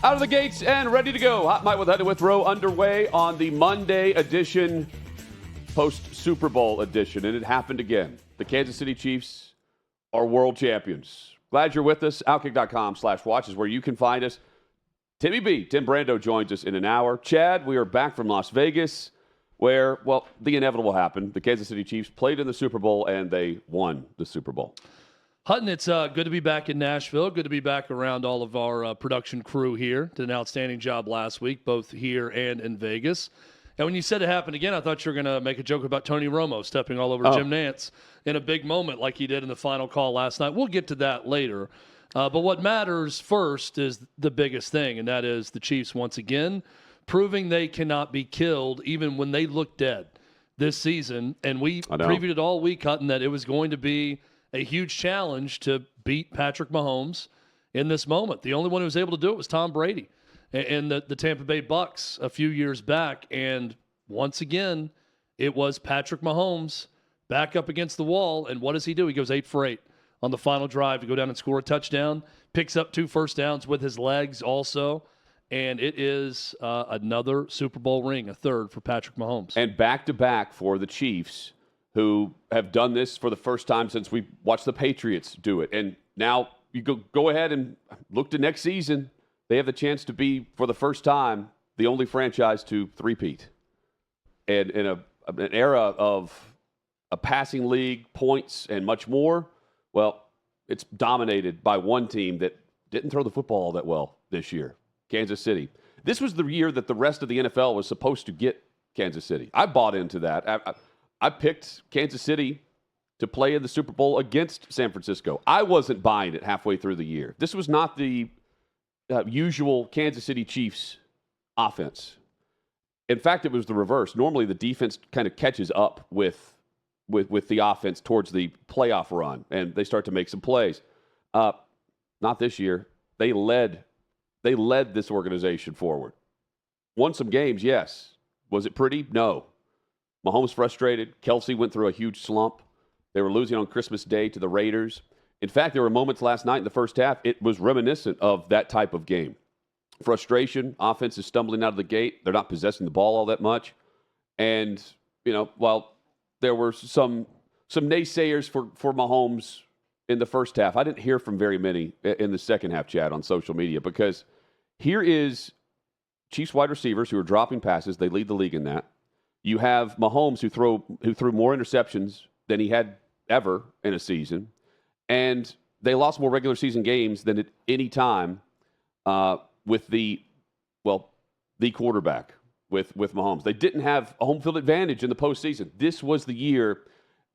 Out of the gates and ready to go. Hot Mic with Head with Row underway on the Monday edition, post-Super Bowl edition. And it happened again. The Kansas City Chiefs are world champions. Glad you're with us. Outkick.com/watch is where you can find us. Tim Brando joins us in an hour. Chad, we are back from Las Vegas where, well, the inevitable happened. The Kansas City Chiefs played in the Super Bowl and they won the Super Bowl. Hutton, it's good to be back in Nashville. Good to be back around all of our production crew here. Did an outstanding job last week, both here and in Vegas. And when you said it happened again, I thought you were going to make a joke about Tony Romo stepping all over Jim Nantz in a big moment like he did in the final call last night. We'll get to that later. But what matters first is the biggest thing, and that is the Chiefs once again proving they cannot be killed even when they look dead this season. And we previewed it all week, Hutton, that it was going to be a huge challenge to beat Patrick Mahomes in this moment. The only one who was able to do it was Tom Brady and the Tampa Bay Bucks a few years back. And once again, it was Patrick Mahomes back up against the wall. And what does he do? He goes 8 for 8 on the final drive to go down and score a touchdown, picks up 2 first downs with his legs also. And it is another Super Bowl ring, a third for Patrick Mahomes. And back-to-back for the Chiefs, who have done this for the first time since we watched the Patriots do it. And now you go ahead and look to next season. They have the chance to be, for the first time, the only franchise to three-peat. And in an era of a passing league, points, and much more, well, it's dominated by one team that didn't throw the football all that well this year, Kansas City. This was the year that the rest of the NFL was supposed to get Kansas City. I bought into that. I picked Kansas City to play in the Super Bowl against San Francisco. I wasn't buying it halfway through the year. This was not the usual Kansas City Chiefs offense. In fact, it was the reverse. Normally, the defense kind of catches up with the offense towards the playoff run, and they start to make some plays. Not this year. They led this organization forward. Won some games, yes. Was it pretty? No. Mahomes frustrated. Kelce went through a huge slump. They were losing on Christmas Day to the Raiders. In fact, there were moments last night in the first half, it was reminiscent of that type of game. Frustration, offense is stumbling out of the gate. They're not possessing the ball all that much. And, while there were some naysayers for Mahomes in the first half, I didn't hear from very many in the second half, Chad, on social media, because here is Chiefs wide receivers who are dropping passes. They lead the league in that. You have Mahomes who threw more interceptions than he had ever in a season, and they lost more regular season games than at any time with the quarterback with Mahomes. They didn't have a home field advantage in the postseason. This was the year,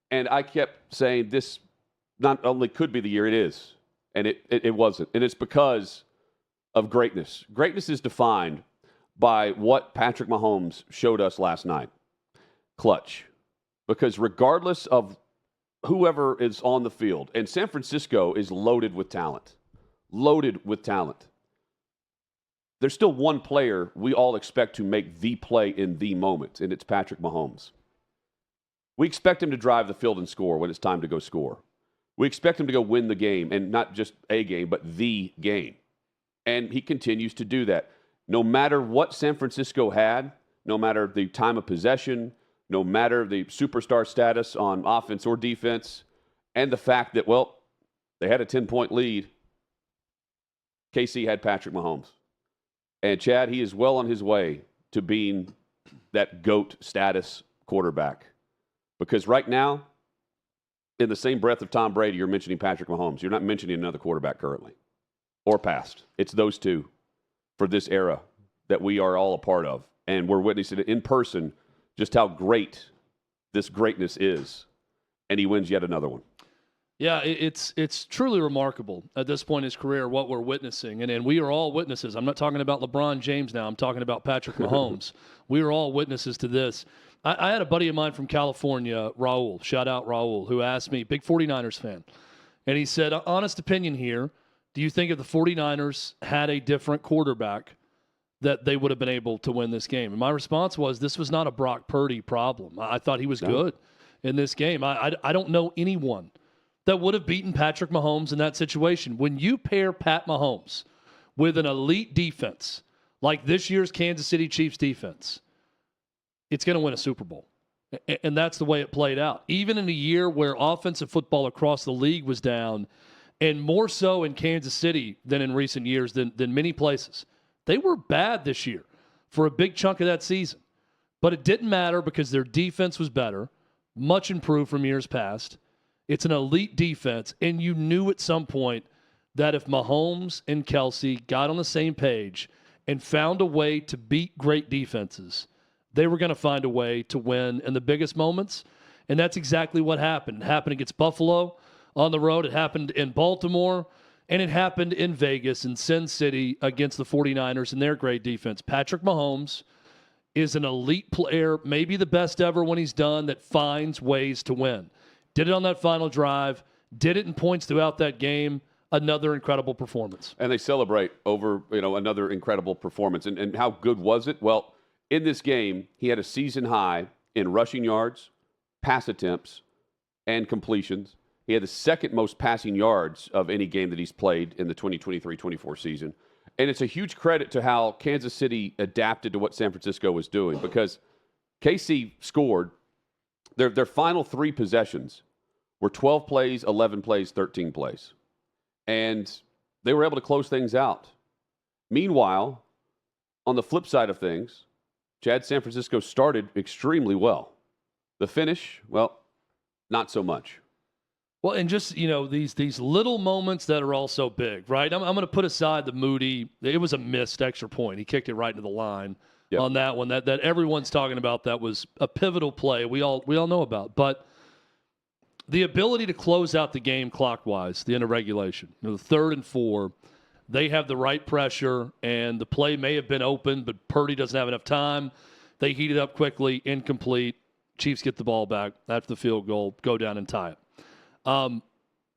and I kept saying this not only could be the year, it is, and it wasn't, and it's because of greatness. Greatness is defined by what Patrick Mahomes showed us last night. Clutch. Because regardless of whoever is on the field, and San Francisco is loaded with talent. There's still one player we all expect to make the play in the moment, and it's Patrick Mahomes. We expect him to drive the field and score when it's time to go score. We expect him to go win the game, and not just a game, but the game. And he continues to do that. No matter what San Francisco had, no matter the time of possession, no matter the superstar status on offense or defense, and the fact that, they had a 10-point lead, KC had Patrick Mahomes. And Chad, he is well on his way to being that GOAT status quarterback. Because right now, in the same breath of Tom Brady, you're mentioning Patrick Mahomes. You're not mentioning another quarterback currently or past. It's those two for this era that we are all a part of. And we're witnessing it in person, just how great this greatness is. And he wins yet another one. Yeah, it's truly remarkable at this point in his career what we're witnessing. And we are all witnesses. I'm not talking about LeBron James now. I'm talking about Patrick Mahomes. We are all witnesses to this. I had a buddy of mine from California, Raul, shout out Raul, who asked me, big 49ers fan. And he said, honest opinion here, do you think if the 49ers had a different quarterback that they would have been able to win this game? And my response was, this was not a Brock Purdy problem. I thought he was good in this game. I don't know anyone that would have beaten Patrick Mahomes in that situation. When you pair Pat Mahomes with an elite defense, like this year's Kansas City Chiefs defense, it's going to win a Super Bowl. And that's the way it played out. Even in a year where offensive football across the league was down, and more so in Kansas City than in recent years than many places. They were bad this year for a big chunk of that season. But it didn't matter because their defense was better, much improved from years past. It's an elite defense, and you knew at some point that if Mahomes and Kelce got on the same page and found a way to beat great defenses, they were going to find a way to win in the biggest moments. And that's exactly what happened. It happened against Buffalo on the road. It happened in Baltimore, and it happened in Vegas and Sin City against the 49ers and their great defense. Patrick Mahomes is an elite player, maybe the best ever when he's done, that finds ways to win. Did it on that final drive, did it in points throughout that game. Another incredible performance. And they celebrate over, another incredible performance. And how good was it? Well, in this game, he had a season high in rushing yards, pass attempts, and completions. He had the second most passing yards of any game that he's played in the 2023-24 season. And it's a huge credit to how Kansas City adapted to what San Francisco was doing, because KC scored their final 3 possessions were 12 plays, 11 plays, 13 plays. And they were able to close things out. Meanwhile, on the flip side of things, San Francisco started extremely well. The finish, well, not so much. Well, and just, these little moments that are also big, right? I'm going to put aside the Moody. It was a missed extra point. He kicked it right into the line on that one that everyone's talking about. That was a pivotal play we all know about. But the ability to close out the game clockwise, the end of regulation, the 3rd and 4, they have the right pressure, and the play may have been open, but Purdy doesn't have enough time. They heat it up quickly, incomplete. Chiefs get the ball back after the field goal, go down and tie it.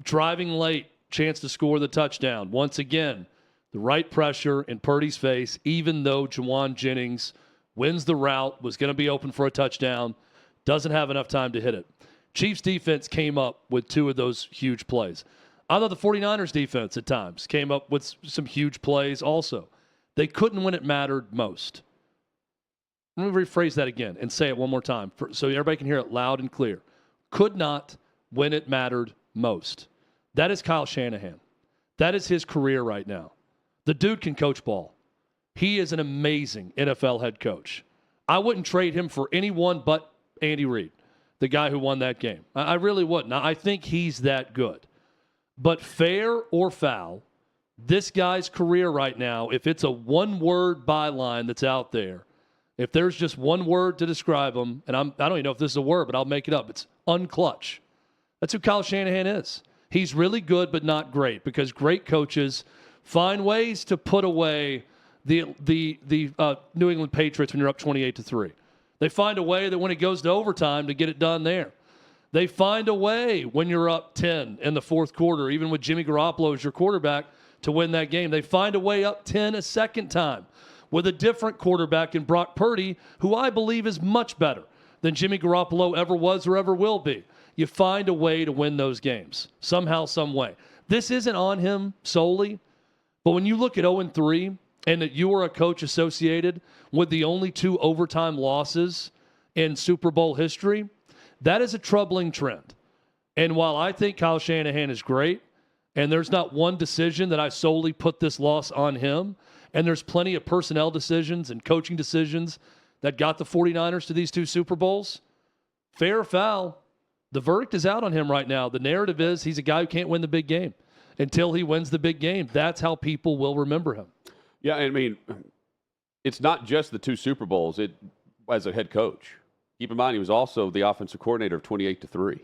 Driving late, chance to score the touchdown. Once again, the right pressure in Purdy's face, even though Juwan Jennings wins the route, was going to be open for a touchdown, doesn't have enough time to hit it. Chiefs defense came up with 2 of those huge plays. I thought the 49ers defense at times came up with some huge plays also. They couldn't when it mattered most. Let me rephrase that again and say it one more time so everybody can hear it loud and clear. Could not when it mattered most. That is Kyle Shanahan. That is his career right now. The dude can coach ball. He is an amazing NFL head coach. I wouldn't trade him for anyone but Andy Reid, the guy who won that game. I really wouldn't. I think he's that good. But fair or foul, this guy's career right now, if it's a one-word byline that's out there, if there's just one word to describe him, and I don't even know if this is a word, but I'll make it up. It's unclutch. That's who Kyle Shanahan is. He's really good, but not great, because great coaches find ways to put away the New England Patriots when you're up 28-3. They find a way that when it goes to overtime to get it done there. They find a way when you're up 10 in the fourth quarter, even with Jimmy Garoppolo as your quarterback, to win that game. They find a way up 10 a second time with a different quarterback in Brock Purdy, who I believe is much better than Jimmy Garoppolo ever was or ever will be. You find a way to win those games, somehow, some way. This isn't on him solely, but when you look at 0-3 and that you are a coach associated with the only 2 overtime losses in Super Bowl history, that is a troubling trend. And while I think Kyle Shanahan is great, and there's not one decision that I solely put this loss on him, and there's plenty of personnel decisions and coaching decisions that got the 49ers to these 2 Super Bowls, fair or foul, the verdict is out on him right now. The narrative is he's a guy who can't win the big game. Until he wins the big game, that's how people will remember him. Yeah, I mean, it's not just the 2 Super Bowls as a head coach. Keep in mind, he was also the offensive coordinator of 28-3.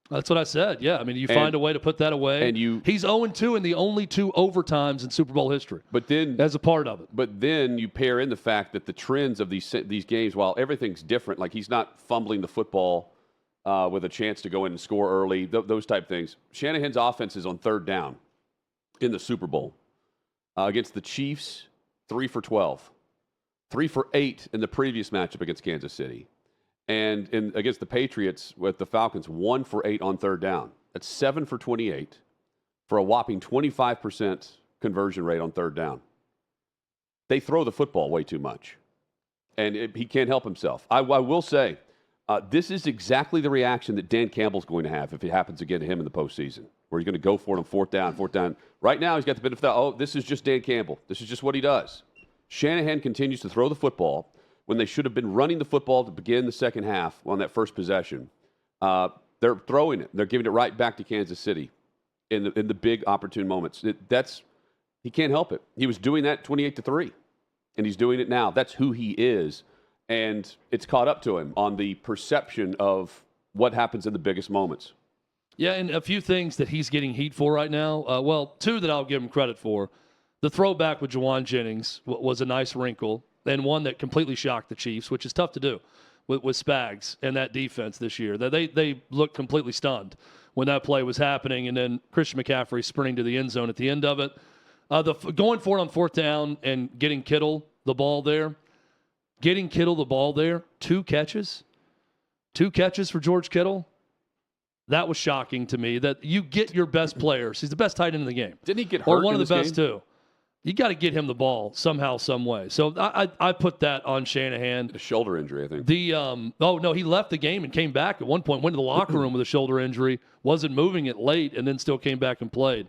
That's what I said. Yeah, I mean, you find a way to put that away. And he's 0-2 in the only 2 overtimes in Super Bowl history. But then, as a part of it. But then you pair in the fact that the trends of these games, while everything's different, like he's not fumbling the football with a chance to go in and score early, those type things. Shanahan's offense is on 3rd down in the Super Bowl against the Chiefs, 3 for 12, 3 for 8 in the previous matchup against Kansas City. And against the Patriots with the Falcons, 1 for 8 on 3rd down. That's 7 for 28 for a whopping 25% conversion rate on 3rd down. they throw the football way too much, and he can't help himself. I will say, this is exactly the reaction that Dan Campbell's going to have if it happens again to him in the postseason, where he's going to go for it on fourth down. Right now, he's got the benefit of, this is just Dan Campbell. This is just what he does. Shanahan continues to throw the football when they should have been running the football to begin the second half on that first possession. They're throwing it. They're giving it right back to Kansas City in the big opportune moments. He can't help it. He was doing that 28-3, and he's doing it now. That's who he is, and it's caught up to him on the perception of what happens in the biggest moments. Yeah, and a few things that he's getting heat for right now. Well, two that I'll give him credit for. The throwback with Juwan Jennings was a nice wrinkle, and one that completely shocked the Chiefs, which is tough to do with Spags and that defense this year. They looked completely stunned when that play was happening, and then Christian McCaffrey sprinting to the end zone at the end of it. Going for it on fourth down and getting Kittle the ball there. Two catches for George Kittle. That was shocking to me, that you get your best players. He's the best tight end in the game. Didn't he get hurt? Or one in of the best, game? too. You got to get him the ball somehow, some way. So I put that on Shanahan. A shoulder injury, I think. He left the game and came back at one point, went to the locker room with a shoulder injury, wasn't moving it late, and then still came back and played.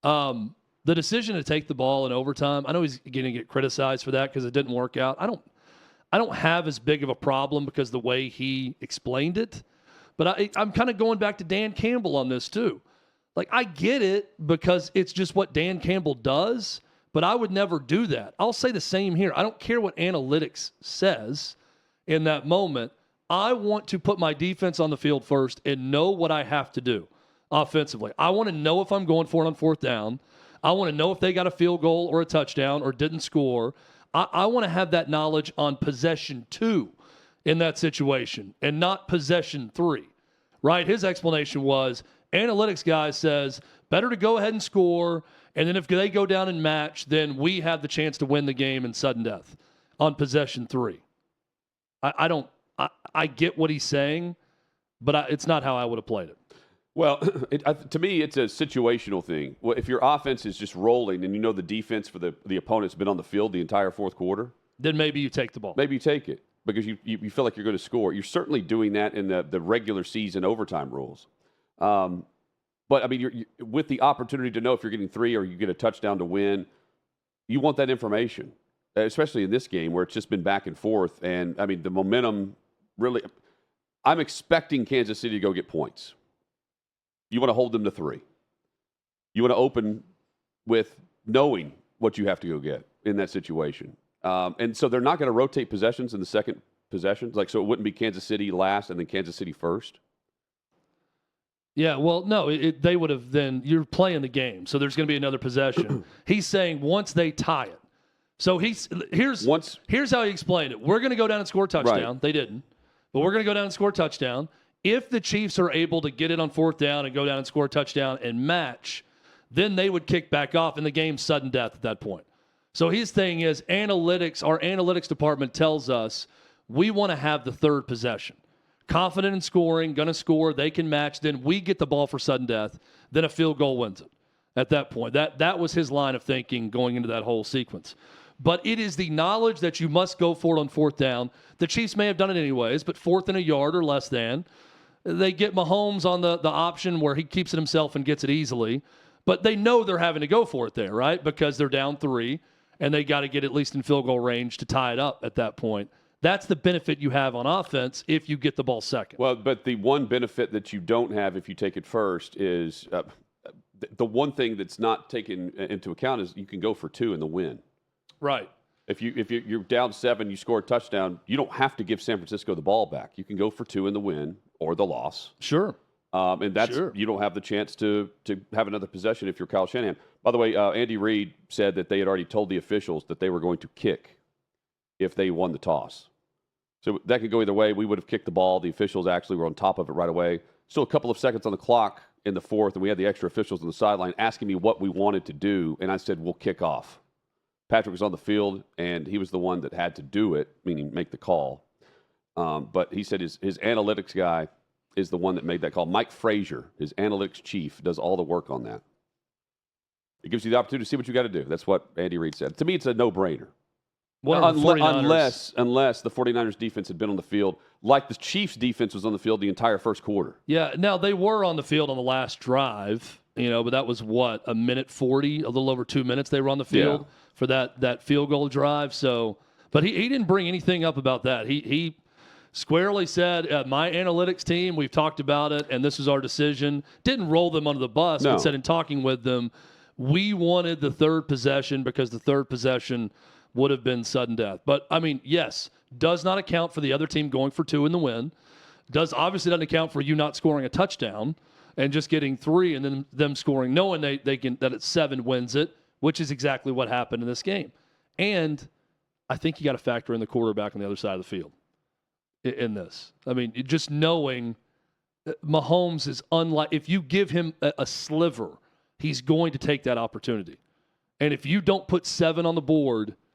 The decision to take the ball in overtime, I know he's going to get criticized for that because it didn't work out. I don't have as big of a problem because the way he explained it. But I'm kind of going back to Dan Campbell on this too. Like, I get it because it's just what Dan Campbell does, but I would never do that. I'll say the same here. I don't care what analytics says in that moment. I want to put my defense on the field first and know what I have to do offensively. I want to know if I'm going for it on fourth down. I want to know if they got a field goal or a touchdown or didn't score. I want to have that knowledge on possession 2 in that situation and not possession 3, right? His explanation was, analytics guy says, better to go ahead and score, and then if they go down and match, then we have the chance to win the game in sudden death on possession 3. I get what he's saying, but it's not how I would have played it. Well, to me, it's a situational thing. Well, if your offense is just rolling and you know the defense for the opponent's been on the field the entire fourth quarter, then maybe you take the ball. Maybe you take it because you feel like you're going to score. You're certainly doing that in the regular season overtime rules. But, I mean, you're with the opportunity to know if you're getting 3 or you get a touchdown to win, you want that information, especially in this game where it's just been back and forth. And, I mean, the momentum really – I'm expecting Kansas City to go get points. You want to hold them to 3. You want to open with knowing what you have to go get in that situation. And so they're not going to rotate possessions in the second possession. So it wouldn't be Kansas City last and then Kansas City first. Yeah, well, no, they would have then – you're playing the game, so there's going to be another possession. He's saying once they tie it. So here's how he explained it. We're going to go down and score a touchdown. Right. They didn't. But we're going to go down and score a touchdown. If the Chiefs are able to get it on fourth down and go down and score a touchdown and match, then they would kick back off, and the game's sudden death at that point. So his thing is our analytics department tells us we want to have the third possession. Confident in scoring, going to score, they can match, then we get the ball for sudden death, then a field goal wins it at that point. That was his line of thinking going into that whole sequence. But it is the knowledge that you must go for it on fourth down. The Chiefs may have done it anyways, but fourth and a yard or less than. They get Mahomes on the option where he keeps it himself and gets it easily. But they know they're having to go for it there, right? Because they're down 3, and they got to get at least in field goal range to tie it up at that point. That's the benefit you have on offense if you get the ball second. Well, but the one benefit that you don't have if you take it first is the one thing that's not taken into account is you can go for 2 in the win. Right. If you're down 7, you score a touchdown, you don't have to give San Francisco the ball back. You can go for 2 in the win or the loss. Sure. And that's you don't have the chance to have another possession if you're Kyle Shanahan. By the way, Andy Reid said that they had already told the officials that they were going to kick if they won the toss. So that could go either way. We would have kicked the ball. The officials actually were on top of it right away. Still a couple of seconds on the clock in the fourth, and we had the extra officials on the sideline asking me what we wanted to do, and I said, we'll kick off. Patrick was on the field, and he was the one that had to do it, meaning make the call. But he said his analytics guy is the one that made that call. Mike Frazier, his analytics chief, does all the work on that. It gives you the opportunity to see what you got to do. That's what Andy Reid said. To me, it's a no-brainer. Unless the 49ers defense had been on the field like the Chiefs defense was on the field the entire first quarter. Yeah, now they were on the field on the last drive, but that was what, a minute 40, a little over 2 minutes they were on the field for that field goal drive. So, but he didn't bring anything up about that. He squarely said, my analytics team, we've talked about it, and this is our decision. Didn't roll them under the bus, but said in talking with them, we wanted the third possession because the third possession would have been sudden death. But, I mean, yes, does not account for the other team going for 2 in the win. Obviously doesn't account for you not scoring a touchdown and just getting 3 and then them scoring, knowing they can that it's 7 wins it, which is exactly what happened in this game. And I think you got to factor in the quarterback on the other side of the field in this. I mean, just knowing Mahomes is unlike – if you give him a sliver, he's going to take that opportunity. And if you don't put 7 on the board –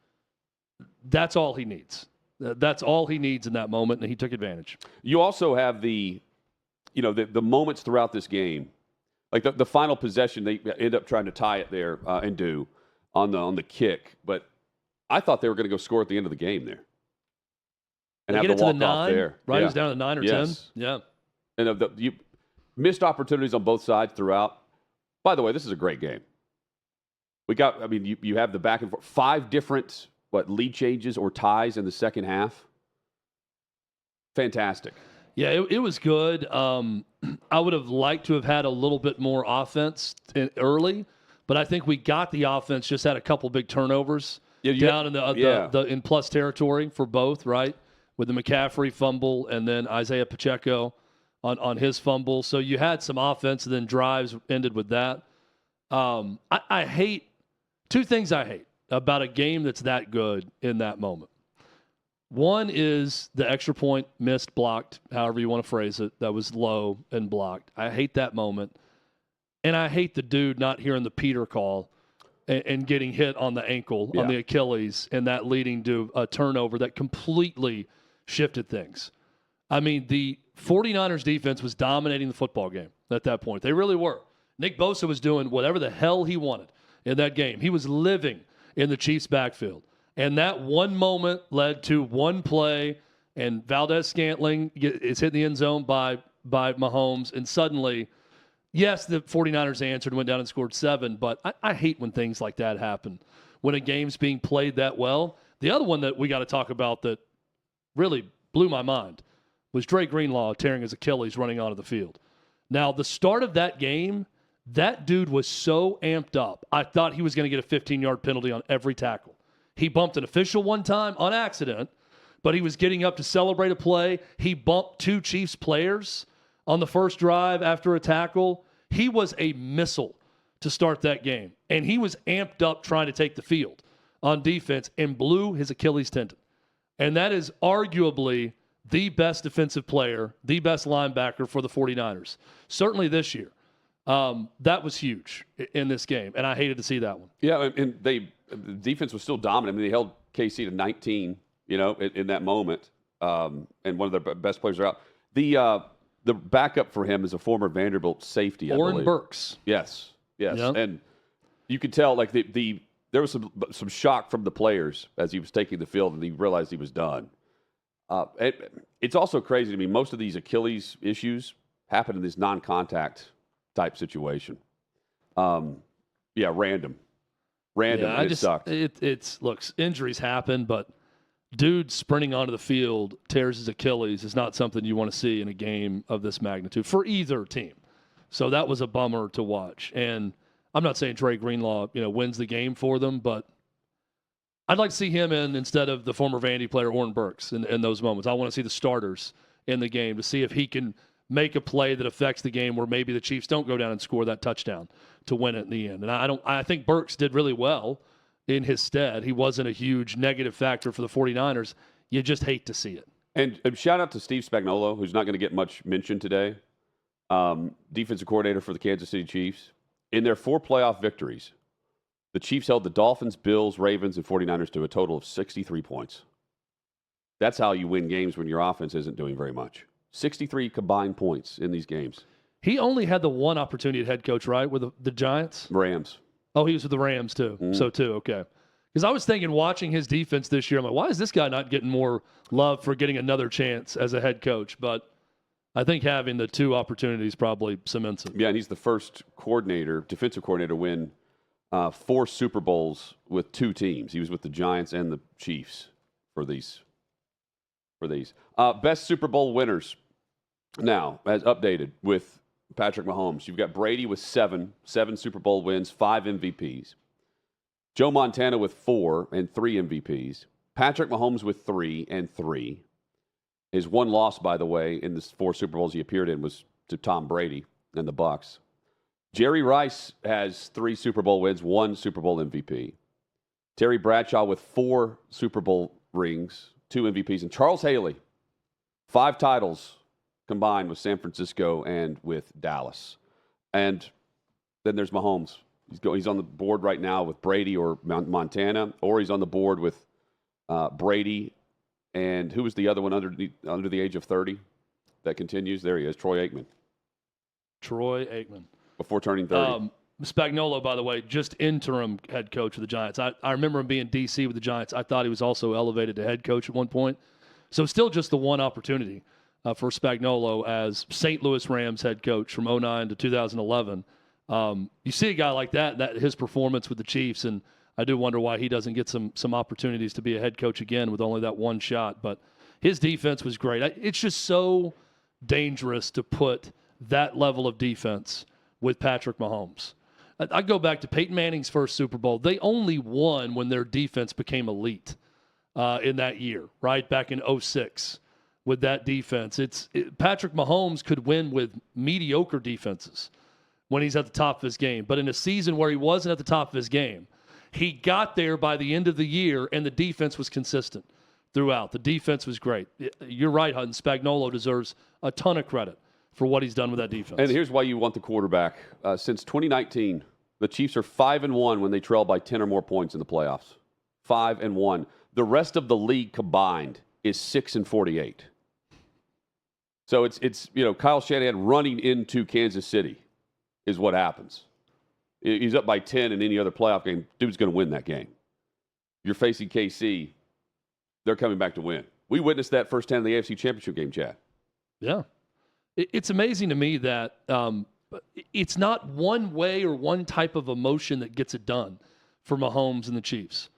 that's all he needs. That's all he needs in that moment, and he took advantage. You also have the moments throughout this game, like the final possession. They end up trying to tie it there and do on the kick, but I thought they were going to go score at the end of the game there and have the walk off there. Right, it was down to 9 or 10. Yeah, and you missed opportunities on both sides throughout. By the way, this is a great game. You have the back and forth, 5 different. Lead changes or ties in the second half? Fantastic. Yeah, it was good. I would have liked to have had a little bit more offense early, but I think we got the offense, just had a couple big turnovers down in the in plus territory for both, right? With the McCaffrey fumble and then Isaiah Pacheco on his fumble. So you had some offense and then drives ended with that. I hate – 2 things I hate about a game that's that good in that moment. One is the extra point missed, blocked, however you want to phrase it, that was low and blocked. I hate that moment. And I hate the dude not hearing the Peter call and getting hit on the ankle, on the Achilles, and that leading to a turnover that completely shifted things. I mean, the 49ers defense was dominating the football game at that point. They really were. Nick Bosa was doing whatever the hell he wanted in that game. He was living in the Chiefs' backfield. And that one moment led to one play, and Valdez-Scantling is hit in the end zone by Mahomes, and suddenly, yes, the 49ers answered and went down and scored 7, but I hate when things like that happen, when a game's being played that well. The other one that we got to talk about that really blew my mind was Dre Greenlaw tearing his Achilles running onto the field. Now, the start of that game, that dude was so amped up. I thought he was going to get a 15-yard penalty on every tackle. He bumped an official one time on accident, but he was getting up to celebrate a play. He bumped 2 Chiefs players on the first drive after a tackle. He was a missile to start that game, and he was amped up trying to take the field on defense and blew his Achilles tendon. And that is arguably the best defensive player, the best linebacker for the 49ers, certainly this year. That was huge in this game, and I hated to see that one. Yeah, and the defense was still dominant. I mean, they held KC to 19, in that moment, and one of their best players are out. The backup for him is a former Vanderbilt safety, I believe. Oren Burks. Yes, yep. And you could tell there was some shock from the players as he was taking the field, and he realized he was done. It's also crazy to me. Most of these Achilles issues happen in this non-contact type situation. Random. Yeah, it sucked. Look, injuries happen, but dude sprinting onto the field tears his Achilles is not something you want to see in a game of this magnitude for either team. So that was a bummer to watch. And I'm not saying Dre Greenlaw, wins the game for them, but I'd like to see him instead of the former Vandy player Oren Burks in those moments. I want to see the starters in the game to see if he can make a play that affects the game where maybe the Chiefs don't go down and score that touchdown to win it in the end. And I think Burks did really well in his stead. He wasn't a huge negative factor for the 49ers. You just hate to see it. And shout out to Steve Spagnuolo, who's not going to get much mention today, defensive coordinator for the Kansas City Chiefs. In their 4 playoff victories, the Chiefs held the Dolphins, Bills, Ravens, and 49ers to a total of 63 points. That's how you win games when your offense isn't doing very much. 63 combined points in these games. He only had the one opportunity at head coach, right, with the Giants? Rams. Oh, he was with the Rams too. So too, okay. Because I was thinking, watching his defense this year, I'm like, why is this guy not getting more love for getting another chance as a head coach? But I think having the 2 opportunities probably cements it. Yeah, and he's the first defensive coordinator, to win 4 Super Bowls with 2 teams. He was with the Giants and the Chiefs for these. Best Super Bowl winners now, as updated with Patrick Mahomes. You've got Brady with 7 Super Bowl wins, 5 MVPs. Joe Montana with 4 and 3 MVPs. Patrick Mahomes with 3 and 3. His one loss, by the way, in the 4 Super Bowls he appeared in was to Tom Brady and the Bucs. Jerry Rice has 3 Super Bowl wins, 1 Super Bowl MVP. Terry Bradshaw with 4 Super Bowl rings, 2 MVPs. And Charles Haley, 5 titles combined with San Francisco and with Dallas. And then there's Mahomes. He's on the board right now with Brady or Montana, or he's on the board with Brady. And who was the other one under the age of 30 that continues? There he is, Troy Aikman. Before turning 30. Spagnuolo, by the way, just interim head coach of the Giants. I remember him being in D.C. with the Giants. I thought he was also elevated to head coach at one point. So still just the one opportunity for Spagnuolo as St. Louis Rams head coach from 2009 to 2011. You see a guy like that his performance with the Chiefs, and I do wonder why he doesn't get some opportunities to be a head coach again with only that one shot. But his defense was great. It's just so dangerous to put that level of defense with Patrick Mahomes. I go back to Peyton Manning's first Super Bowl. They only won when their defense became elite in that year, right? Back in 2006 with that defense. Patrick Mahomes could win with mediocre defenses when he's at the top of his game. But in a season where he wasn't at the top of his game, he got there by the end of the year, and the defense was consistent throughout. The defense was great. You're right, Hutton. Spagnuolo deserves a ton of credit for what he's done with that defense. And here's why you want the quarterback. Since 2019, the Chiefs are 5-1 when they trail by 10 or more points in the playoffs. 5-1. The rest of the league combined is 6-48. So it's Kyle Shanahan running into Kansas City is what happens. He's up by 10 in any other playoff game. Dude's going to win that game. You're facing KC. They're coming back to win. We witnessed that firsthand in the AFC Championship game, Chad. Yeah. It's amazing to me that it's not one way or one type of emotion that gets it done for Mahomes and the Chiefs.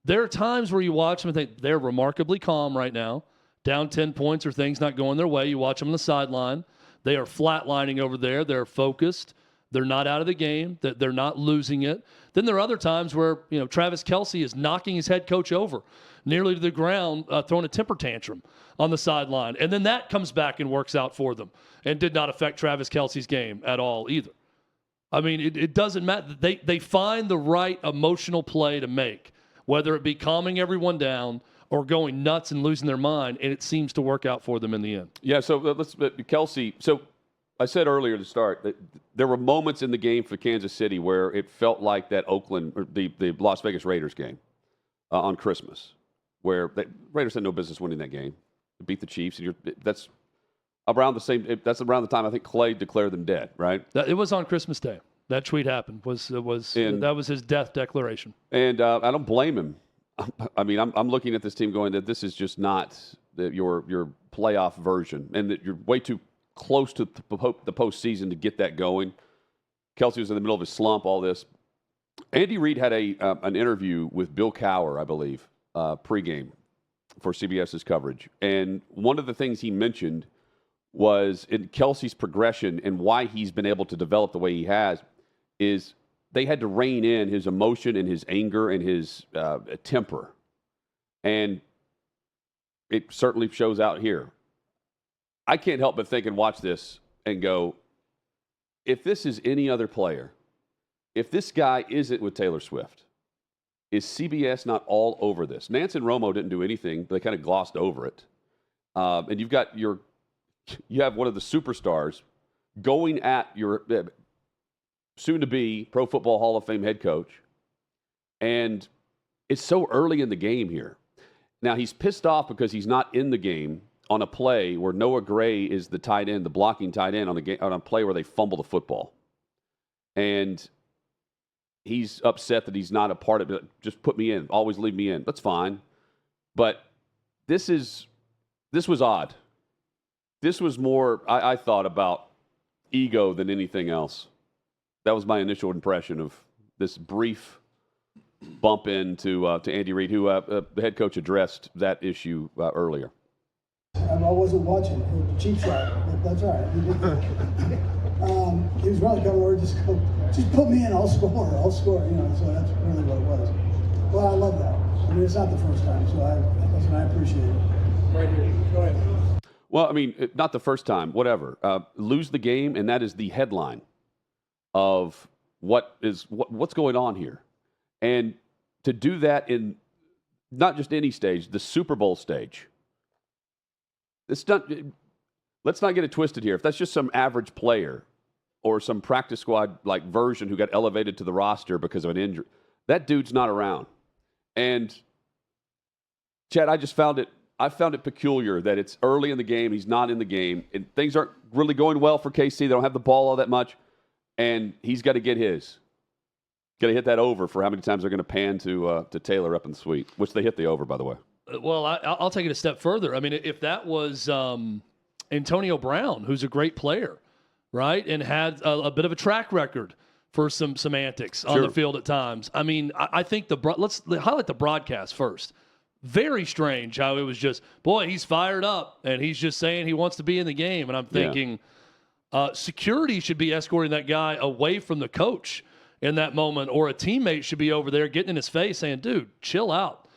There are times where you watch them and think they're remarkably calm right now, down 10 points or things not going their way. You watch them on the sideline. They are flatlining over there. They're focused. They're not out of the game. They're not losing it. Then there are other times where Travis Kelce is knocking his head coach over nearly to the ground, throwing a temper tantrum on the sideline. And then that comes back and works out for them and did not affect Travis Kelce's game at all either. I mean, it doesn't matter. They find the right emotional play to make, whether it be calming everyone down or going nuts and losing their mind, and it seems to work out for them in the end. Yeah, so Kelce. So I said earlier to start that there were moments in the game for Kansas City where it felt like that Oakland or the Las Vegas Raiders game on Christmas, where the Raiders had no business winning that game. They beat the Chiefs, and that's around the time I think Clay declared them dead, right? It was on Christmas Day. That tweet happened. That was his death declaration. And I don't blame him. I mean, I'm looking at this team going that this is just not your playoff version, and that you're way too close to the postseason to get that going. Kelce was in the middle of his slump, all this. Andy Reid had an interview with Bill Cowher, I believe, pregame for CBS's coverage. And one of the things he mentioned was in Kelce's progression and why he's been able to develop the way he has is they had to rein in his emotion and his anger and his temper. And it certainly shows out here. I can't help but think and watch this and go, if this is any other player, if this guy isn't with Taylor Swift, is CBS not all over this? Nance and Romo didn't do anything. They kind of glossed over it. And you have one of the superstars going at your soon-to-be Pro Football Hall of Fame head coach. And it's so early in the game here. Now, he's pissed off because he's not in the game on a play where Noah Gray is the tight end, the blocking tight end on a play where they fumble the football. And he's upset that he's not a part of it. Just put me in. Always leave me in. That's fine. But this was odd. This was more, I thought, about ego than anything else. That was my initial impression of this brief bump into Andy Reid, who the head coach addressed that issue earlier. I wasn't watching. Cheap shot. That's all right. He was running coming over, just put me in. I'll score. So that's really what it was. Well, I love that. I mean, it's not the first time, so I appreciate it. Right here. Go ahead. Well, I mean, not the first time. Whatever. Lose the game, and that is the headline of what's going on here. And to do that in not just any stage, the Super Bowl stage. Let's not get it twisted here. If that's just some average player or some practice squad like version who got elevated to the roster because of an injury, that dude's not around. And Chad, I found it peculiar that it's early in the game. He's not in the game, and things aren't really going well for KC. They don't have the ball all that much, and he's got to get his. Got to hit that over for how many times they're going to pan to Taylor up in the suite, which they hit the over, by the way. Well, I'll take it a step further. I mean, if that was Antonio Brown, who's a great player, right, and had a bit of a track record for some antics on the field at times. I mean, I think let's highlight the broadcast first. Very strange how it was just, boy, he's fired up, and he's just saying he wants to be in the game. And I'm thinking security should be escorting that guy away from the coach in that moment, or a teammate should be over there getting in his face saying, dude, chill out.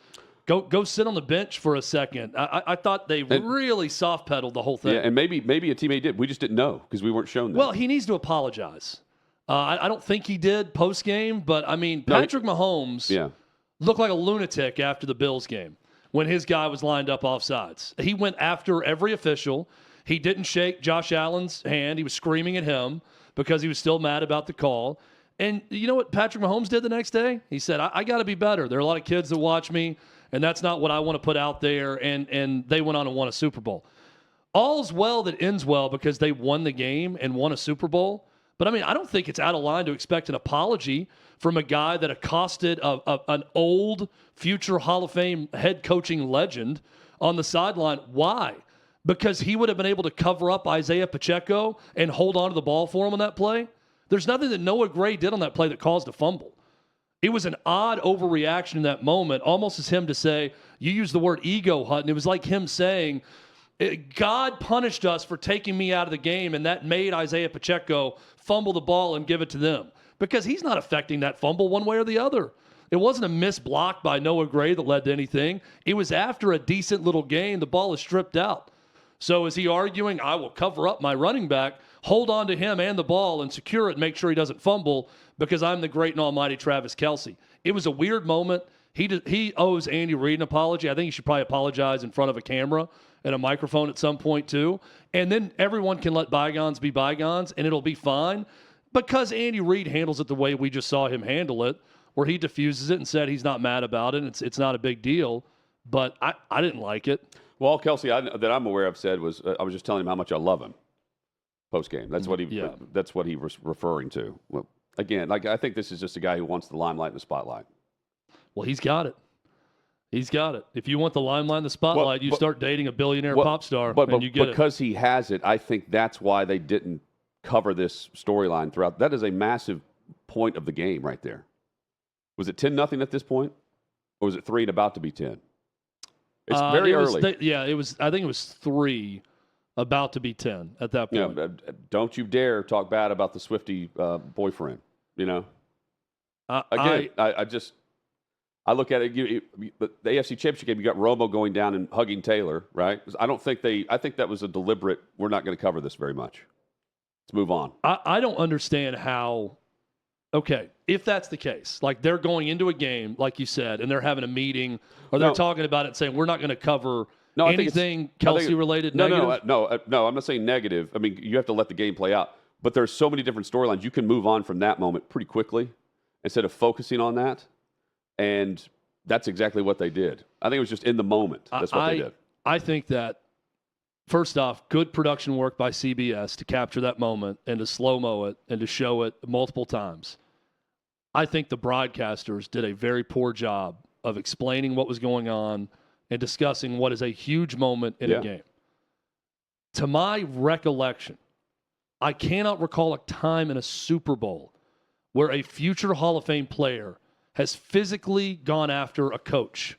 Go sit on the bench for a second. I thought they really soft-pedaled the whole thing. Yeah, and maybe a teammate did. We just didn't know because we weren't shown that. Well, he needs to apologize. I don't think he did post-game, but, I mean, Patrick Mahomes looked like a lunatic after the Bills game when his guy was lined up offsides. He went after every official. He didn't shake Josh Allen's hand. He was screaming at him because he was still mad about the call. And you know what Patrick Mahomes did the next day? He said, I got to be better. There are a lot of kids that watch me, and that's not what I want to put out there. And they went on and won a Super Bowl. All's well that ends well because they won the game and won a Super Bowl. But, I mean, I don't think it's out of line to expect an apology from a guy that accosted an old future Hall of Fame head coaching legend on the sideline. Why? Because he would have been able to cover up Isaiah Pacheco and hold on to the ball for him on that play. There's nothing that Noah Gray did on that play that caused a fumble. It was an odd overreaction in that moment, almost as him to say, you used the word ego, Hutton. It was like him saying, God punished us for taking me out of the game, and that made Isaiah Pacheco fumble the ball and give it to them. Because he's not affecting that fumble one way or the other. It wasn't a missed block by Noah Gray that led to anything. It was after a decent little gain, the ball is stripped out. So is he arguing, I will cover up my running back, hold on to him and the ball and secure it, make sure he doesn't fumble because I'm the great and almighty Travis Kelce? It was a weird moment. He owes Andy Reid an apology. I think he should probably apologize in front of a camera and a microphone at some point too. And then everyone can let bygones be bygones and it'll be fine because Andy Reid handles it the way we just saw him handle it, where he diffuses it and said he's not mad about it. And it's not a big deal. But I didn't like it. Well, all Kelce that I'm aware of said was I was just telling him how much I love him post game. That's what he was referring to. Well, again, I think this is just a guy who wants the limelight and the spotlight. Well, he's got it. He's got it. If you want the limelight and the spotlight, you start dating a billionaire pop star, and you get it. Because he has it, I think that's why they didn't cover this storyline throughout. That is a massive point of the game right there. Was it 10-0 at this point? Or was it 3 and about to be 10? It's very early. It was. I think it was 3, about to be 10 at that point. Yeah, don't you dare talk bad about the Swiftie boyfriend. You know. Again, I look at it. The AFC Championship game. You got Romo going down and hugging Taylor, right? I think that was a deliberate. We're not going to cover this very much. Let's move on. I don't understand how. Okay, if that's the case, like they're going into a game, like you said, and they're having a meeting, or they're talking about it, saying we're not going to cover anything Kelce-related. No, I'm not saying negative. I mean, you have to let the game play out. But there's so many different storylines. You can move on from that moment pretty quickly instead of focusing on that. And that's exactly what they did. I think it was just in the moment. That's what they did. I think that, first off, good production work by CBS to capture that moment and to slow-mo it and to show it multiple times. I think the broadcasters did a very poor job of explaining what was going on and discussing what is a huge moment in a game. To my recollection, I cannot recall a time in a Super Bowl where a future Hall of Fame player has physically gone after a coach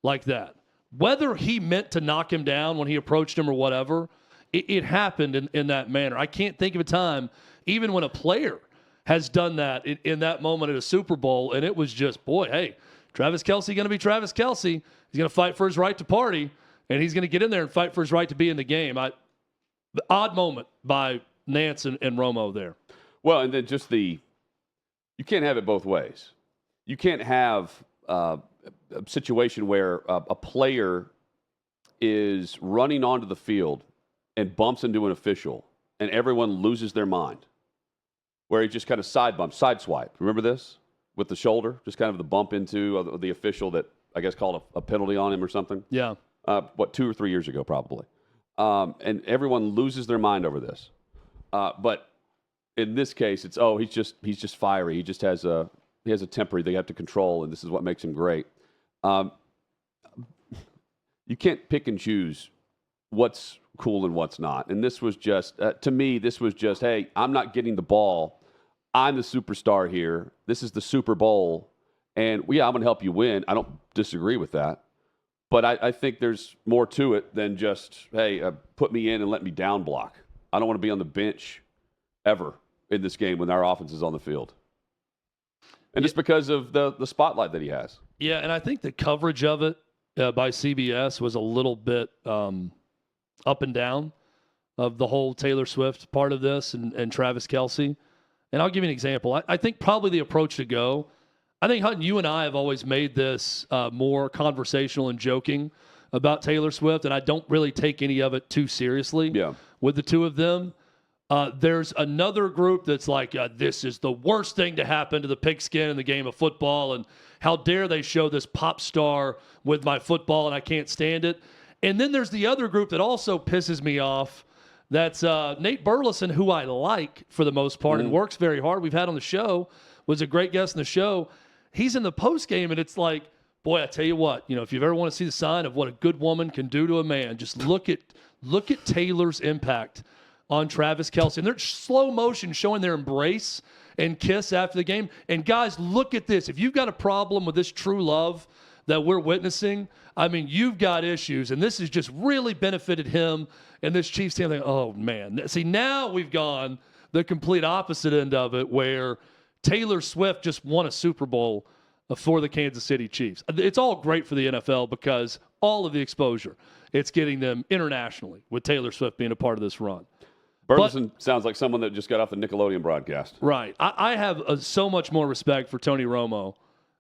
like that. Whether he meant to knock him down when he approached him or whatever, it happened in that manner. I can't think of a time, even when a player has done that in that moment at a Super Bowl, and it was just, boy, hey, Travis Kelce going to be Travis Kelce. He's going to fight for his right to party, and he's going to get in there and fight for his right to be in the game. The odd moment by Nance and Romo there. Well, and then just you can't have it both ways. You can't have a situation where a player is running onto the field and bumps into an official, and everyone loses their mind, where he just kind of side swipe. Remember this? With the shoulder, just kind of the bump into the official that I guess called a penalty on him or something. Yeah. 2 or 3 years ago, probably. And everyone loses their mind over this. But in this case, it's he's just fiery. He has a temper they have to control, and this is what makes him great. You can't pick and choose what's cool and what's not. And this was just, to me, hey, I'm not getting the ball. I'm the superstar here. This is the Super Bowl. And, I'm going to help you win. I don't disagree with that. But I think there's more to it than just, hey, put me in and let me down block. I don't want to be on the bench ever in this game when our offense is on the field. And just because of the spotlight that he has. Yeah, and I think the coverage of it by CBS was a little bit up and down of the whole Taylor Swift part of this and Travis Kelce. And I'll give you an example. I think probably the approach to go, I think, Hutton, you and I have always made this more conversational and joking about Taylor Swift, and I don't really take any of it too seriously with the two of them. There's another group that's like, this is the worst thing to happen to the pigskin in the game of football, and how dare they show this pop star with my football, and I can't stand it. And then there's the other group that also pisses me off. That's Nate Burleson, who I like for the most part and works very hard. We've had on the show, was a great guest in the show. He's in the post game, and it's like, boy, I tell you what, if you ever want to see the sign of what a good woman can do to a man, just look at Taylor's impact on Travis Kelce. And they're slow motion showing their embrace and kiss after the game. And guys, look at this. If you've got a problem with this true love that we're witnessing, I mean, you've got issues. And this has just really benefited him and this Chiefs team. Like, oh, man. See, now we've gone the complete opposite end of it, where Taylor Swift just won a Super Bowl for the Kansas City Chiefs. It's all great for the NFL because all of the exposure it's getting them internationally with Taylor Swift being a part of this run. Burleson sounds like someone that just got off the Nickelodeon broadcast. Right. I have so much more respect for Tony Romo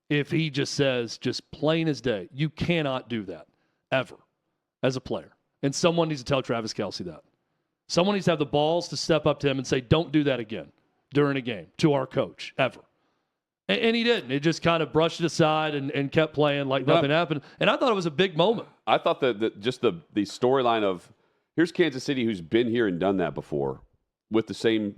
if he just says, just plain as day, you cannot do that ever as a player. And someone needs to tell Travis Kelce that. Someone needs to have the balls to step up to him and say, don't do that again during a game to our coach, ever. And he didn't. He just kind of brushed it aside and kept playing like nothing happened. And I thought it was a big moment. I thought that just the storyline of, here's Kansas City, who's been here and done that before, with the same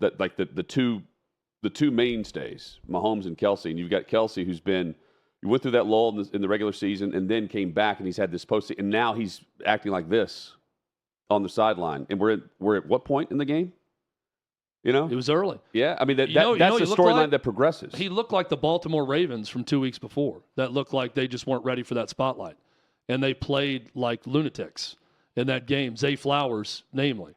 the two mainstays, Mahomes and Kelce, and you've got Kelce, who's went through that lull in the regular season, and then came back, and he's had this post, and now he's acting like this on the sideline. And we're at what point in the game? It was early. Yeah, I mean that's the storyline that progresses. He looked like the Baltimore Ravens from 2 weeks before. That looked like they just weren't ready for that spotlight, and they played like lunatics in that game. Zay Flowers, namely,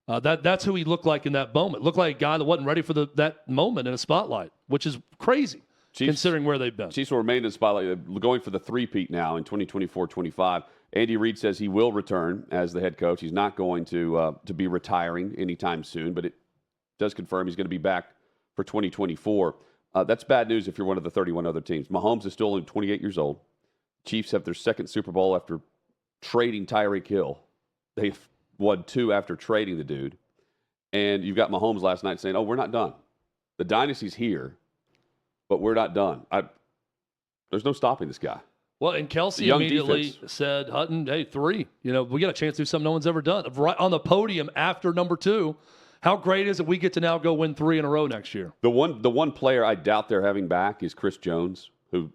that's who he looked like in that moment. Looked like a guy that wasn't ready for that moment in a spotlight, which is crazy considering where they've been. Chiefs will remain in the spotlight, going for the three-peat now in 2024-25. Andy Reid says he will return as the head coach. He's not going to be retiring anytime soon, but it does confirm he's going to be back for 2024. That's bad news if you're one of the 31 other teams. Mahomes is still only 28 years old. Chiefs have their second Super Bowl after trading Tyreek Hill. They've won 2 after trading the dude. And you've got Mahomes last night saying, we're not done. The dynasty's here, but we're not done. There's no stopping this guy. Well, and Kelce immediately said, Hutton, hey, 3. We got a chance to do something no one's ever done. Right on the podium after number 2, How great is it we get to now go win 3 in a row next year? The one player I doubt they're having back is Chris Jones, who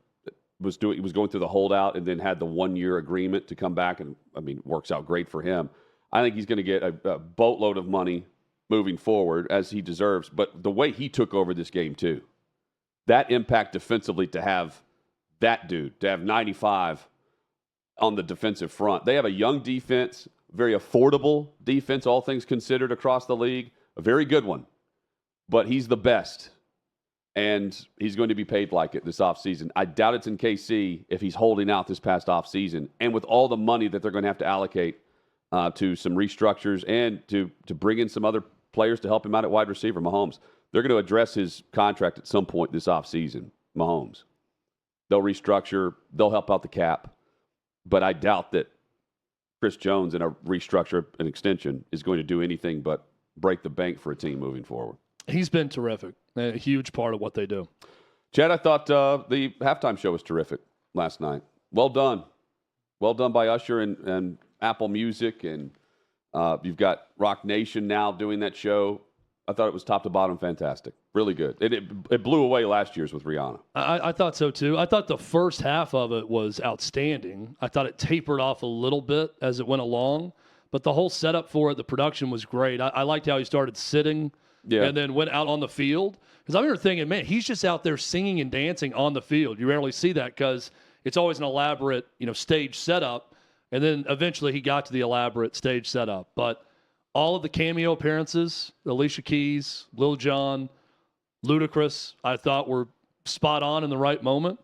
was going through the holdout and then had the 1-year agreement to come back, and works out great for him. I think he's going to get a boatload of money moving forward, as he deserves. But the way he took over this game too, that impact defensively, to have that dude, to have 95 on the defensive front. They have a young defense, very affordable defense, all things considered, across the league. A very good one. But he's the best. And he's going to be paid like it this offseason. I doubt it's in KC if he's holding out this past offseason. And with all the money that they're going to have to allocate to some restructures and to bring in some other players to help him out at wide receiver, Mahomes, they're going to address his contract at some point this offseason, Mahomes. They'll restructure. They'll help out the cap. But I doubt that Chris Jones in a restructure, an extension, is going to do anything but break the bank for a team moving forward. He's been terrific. A huge part of what they do. Chad, I thought the halftime show was terrific last night. Well done. Well done by Usher and Apple Music. And you've got Rock Nation now doing that show. I thought it was top to bottom fantastic. Really good. It blew away last year's with Rihanna. I thought so, too. I thought the first half of it was outstanding. I thought it tapered off a little bit as it went along. But the whole setup for it, the production was great. I liked how he started sitting and then went out on the field. Because I remember thinking, man, he's just out there singing and dancing on the field. You rarely see that because it's always an elaborate, stage setup. And then eventually he got to the elaborate stage setup. But all of the cameo appearances, Alicia Keys, Lil Jon, Ludacris, I thought were spot on in the right moment.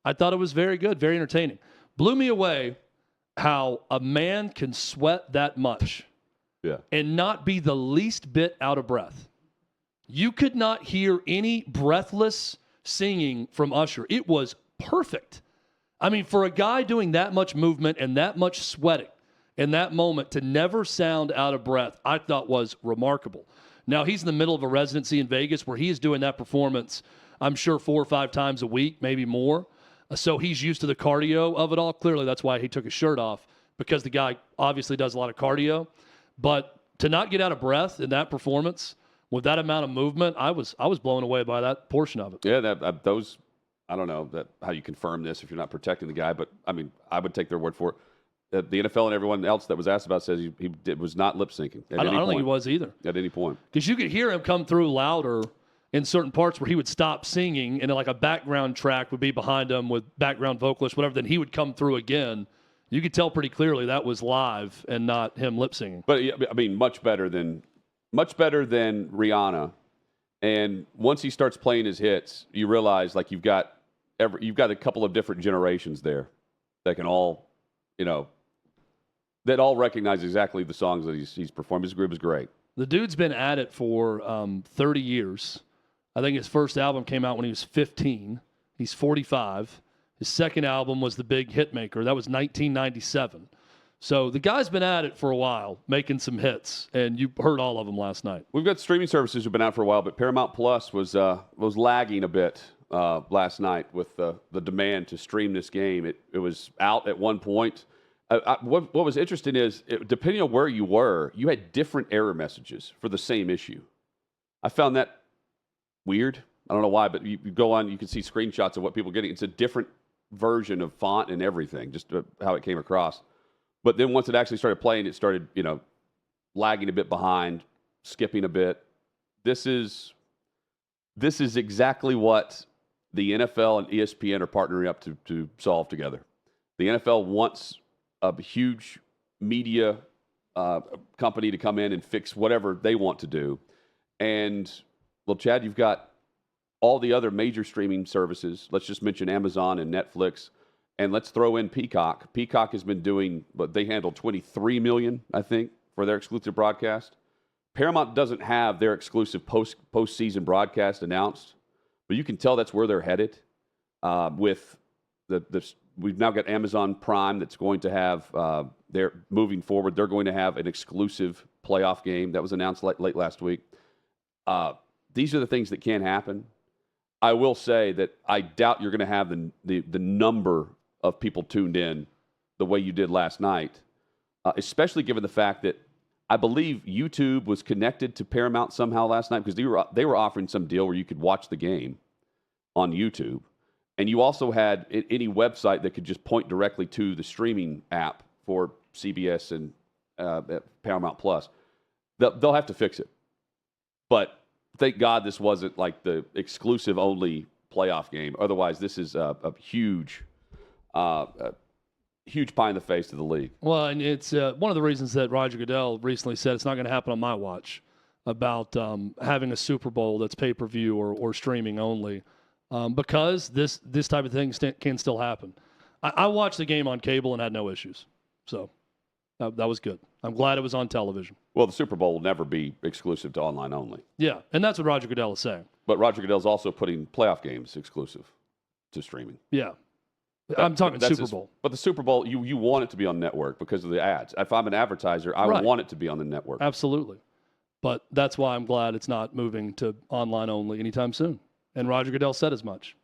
I thought it was very good, very entertaining. Blew me away how a man can sweat that much and not be the least bit out of breath. You could not hear any breathless singing from Usher. It was perfect. For a guy doing that much movement and that much sweating in that moment to never sound out of breath, I thought was remarkable. Now, he's in the middle of a residency in Vegas where he is doing that performance, I'm sure, 4 or 5 times a week, maybe more. So he's used to the cardio of it all. Clearly, that's why he took his shirt off, because the guy obviously does a lot of cardio. But to not get out of breath in that performance with that amount of movement, I was blown away by that portion of it. Yeah, those, I don't know how you confirm this if you're not protecting the guy, but I would take their word for it. The NFL and everyone else that was asked about says he was not lip syncing. I don't think he was either. At any point. Because you could hear him come through louder in certain parts where he would stop singing and then like a background track would be behind him with background vocalist, whatever, then he would come through again. You could tell pretty clearly that was live and not him lip singing. But much better than Rihanna. And once he starts playing his hits, you realize like you've got a couple of different generations there that can all, that all recognize exactly the songs that he's performed. His group is great. The dude's been at it for 30 years. I think his first album came out when he was 15. He's 45. His second album was the big Hitmaker. That was 1997. So the guy's been at it for a while, making some hits, and you heard all of them last night. We've got streaming services who've been out for a while, but Paramount Plus was lagging a bit last night with the demand to stream this game. It was out at one point. What was interesting is, depending on where you were, you had different error messages for the same issue. I found that weird. I don't know why, but you go on, you can see screenshots of what people are getting. It's a different version of font and everything, just how it came across. But then once it actually started playing, it started, lagging a bit behind, skipping a bit. This is exactly what the NFL and ESPN are partnering up to solve together. The NFL wants a huge media company to come in and fix whatever they want to do. And, well, Chad, you've got all the other major streaming services. Let's just mention Amazon and Netflix. And let's throw in Peacock. Peacock has been doing, but they handled $23 million, I think, for their exclusive broadcast. Paramount doesn't have their exclusive postseason broadcast announced, but you can tell that's where they're headed. With we've now got Amazon Prime that's going to have, they're moving forward. They're going to have an exclusive playoff game that was announced late last week. These are the things that can happen. I will say that I doubt you're going to have the number of people tuned in the way you did last night, especially given the fact that I believe YouTube was connected to Paramount somehow last night because they were offering some deal where you could watch the game on YouTube, and you also had any website that could just point directly to the streaming app for CBS and Paramount Plus. They'll have to fix it, but thank God this wasn't like the exclusive only playoff game. Otherwise, this is a huge pie in the face to the league. Well, and it's one of the reasons that Roger Goodell recently said it's not going to happen on my watch about having a Super Bowl that's pay-per-view or streaming only, because this type of thing can still happen. I watched the game on cable and had no issues, so that was good. I'm glad it was on television. Well, the Super Bowl will never be exclusive to online only. Yeah, and that's what Roger Goodell is saying. But Roger Goodell's also putting playoff games exclusive to streaming. Yeah. I'm talking Super Bowl. But the Super Bowl, you want it to be on network because of the ads. If I'm an advertiser, I want it to be on the network. Absolutely. But that's why I'm glad it's not moving to online only anytime soon. And Roger Goodell said as much.